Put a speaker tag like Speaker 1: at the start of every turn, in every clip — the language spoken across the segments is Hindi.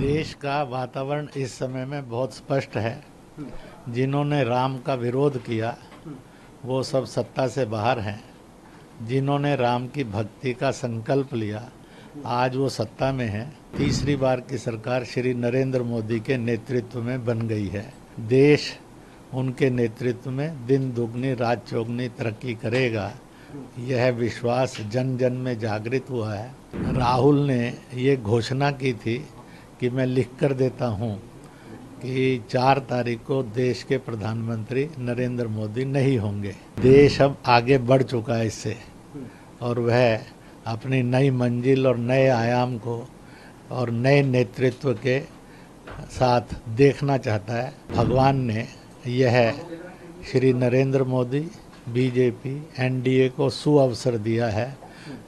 Speaker 1: देश का वातावरण इस समय में बहुत स्पष्ट है। जिन्होंने राम का विरोध किया वो सब सत्ता से बाहर हैं। जिन्होंने राम की भक्ति का संकल्प लिया आज वो सत्ता में हैं। तीसरी बार की सरकार श्री नरेंद्र मोदी के नेतृत्व में बन गई है। देश उनके नेतृत्व में दिन दुगनी रात चौगनी तरक्की करेगा, यह विश्वास जन जन में जागृत हुआ है। राहुल ने ये घोषणा की थी कि मैं लिख कर देता हूँ कि 4 तारीख को देश के प्रधानमंत्री नरेंद्र मोदी नहीं होंगे। देश अब आगे बढ़ चुका है इससे, और वह अपनी नई मंजिल और नए आयाम को और नए नेतृत्व के साथ देखना चाहता है। भगवान ने यह श्री नरेंद्र मोदी, बीजेपी, एनडीए को सुअवसर दिया है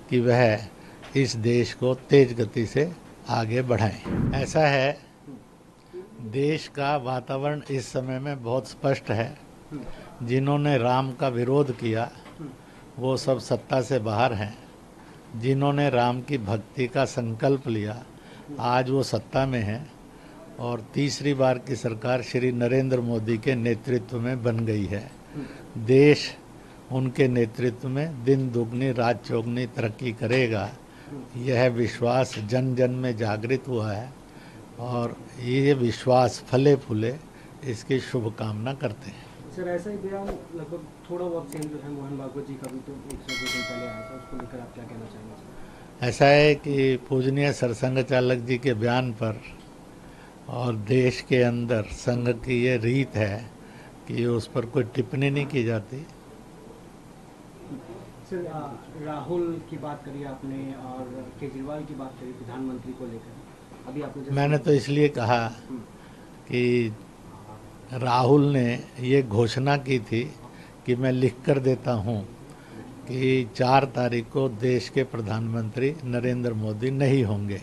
Speaker 1: कि वह इस देश को तेज गति से आगे बढ़ाएं। ऐसा है, देश का वातावरण इस समय में बहुत स्पष्ट है। जिन्होंने राम का विरोध किया वो सब सत्ता से बाहर हैं। जिन्होंने राम की भक्ति का संकल्प लिया आज वो सत्ता में हैं, और तीसरी बार की सरकार श्री नरेंद्र मोदी के नेतृत्व में बन गई है। देश उनके नेतृत्व में दिन दुगनी रात चौगनी तरक्की करेगा, यह विश्वास जन जन में जागृत हुआ है, और ये विश्वास फले फूले इसकी शुभकामना करते हैं।
Speaker 2: सर, ऐसा ही बयान लगभग थोड़ा बहुत सेम जो है मोहन भागवत जी का भी तो 102 दिन पहले आया था, उसको लेकर आप क्या कहना चाहेंगे?
Speaker 1: ऐसा है कि पूजनीय सरसंघ चालक जी के बयान पर और देश के अंदर संघ की ये रीत है कि उस पर कोई टिप्पणी नहीं की जाती।
Speaker 2: सर, राहुल की बात करी आपने और केजरीवाल की बात करी प्रधानमंत्री को लेकर। अभी आपने
Speaker 1: मैंने तो इसलिए कहा कि राहुल ने ये घोषणा की थी कि मैं लिख कर देता हूँ कि 4 तारीख को देश के प्रधानमंत्री नरेंद्र मोदी नहीं होंगे।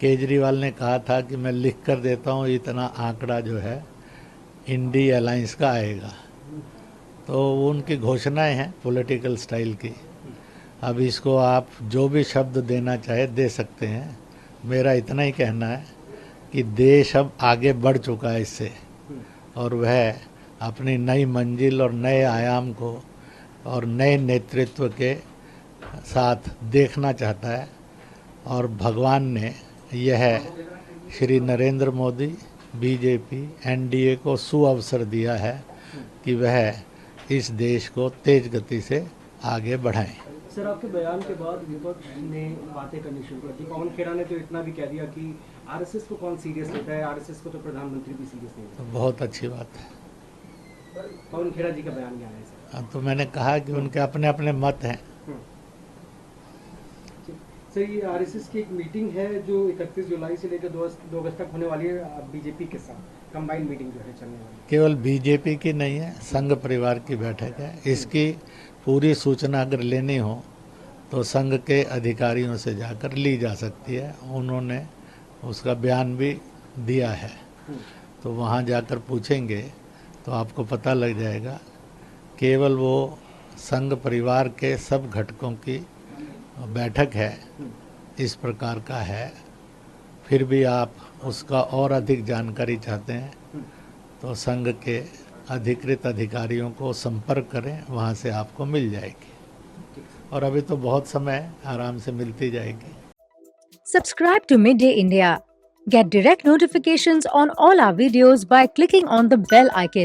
Speaker 1: केजरीवाल ने कहा था कि मैं लिख कर देता हूँ इतना आंकड़ा जो है इंडी अलायंस का आएगा। तो उनकी घोषणाएं हैं पॉलिटिकल स्टाइल की। अब इसको आप जो भी शब्द देना चाहे दे सकते हैं। मेरा इतना ही कहना है कि देश अब आगे बढ़ चुका है इससे, और वह अपनी नई मंजिल और नए आयाम को और नए नेतृत्व के साथ देखना चाहता है। और भगवान ने यह श्री नरेंद्र मोदी, बीजेपी, एनडीए को सुअवसर दिया है कि वह इस देश को तेज गति से आगे बढ़ाएं।
Speaker 2: सर, आपके बयान के बाद विपक्ष ने बातें करनी शुरू कर दी। पवन खेड़ा ने तो इतना भी कह दिया कि आरएसएस को कौन सीरियस लेता है, आरएसएस को तो प्रधानमंत्री भी सीरियस नहीं लेता।
Speaker 1: तो बहुत अच्छी बात है।
Speaker 2: पवन खेड़ा जी का बयान क्या है सर?
Speaker 1: तो मैंने कहा कि उनके अपने अपने मत हैं।
Speaker 2: सर, ये आरएसएस की एक मीटिंग है जो 31 जुलाई से लेकर 2 अगस्त तक होने वाली है बीजेपी के साथ, कंबाइंड मीटिंग जो है चलने वाली।
Speaker 1: केवल बीजेपी की नहीं है, संघ परिवार की बैठक है। इसकी पूरी सूचना अगर लेनी हो तो संघ के अधिकारियों से जाकर ली जा सकती है। उन्होंने उसका बयान भी दिया है, तो वहाँ जाकर पूछेंगे तो आपको पता लग जाएगा। केवल वो संघ परिवार के सब घटकों की बैठक है, इस प्रकार का है। फिर भी आप उसका और अधिक जानकारी चाहते हैं तो संघ के अधिकृत अधिकारियों को संपर्क करें, वहाँ से आपको मिल जाएगी। और अभी तो बहुत समय आराम से मिलती जाएगी।
Speaker 3: Subscribe to Midday India. Get direct notifications on all our videos by clicking on the bell icon.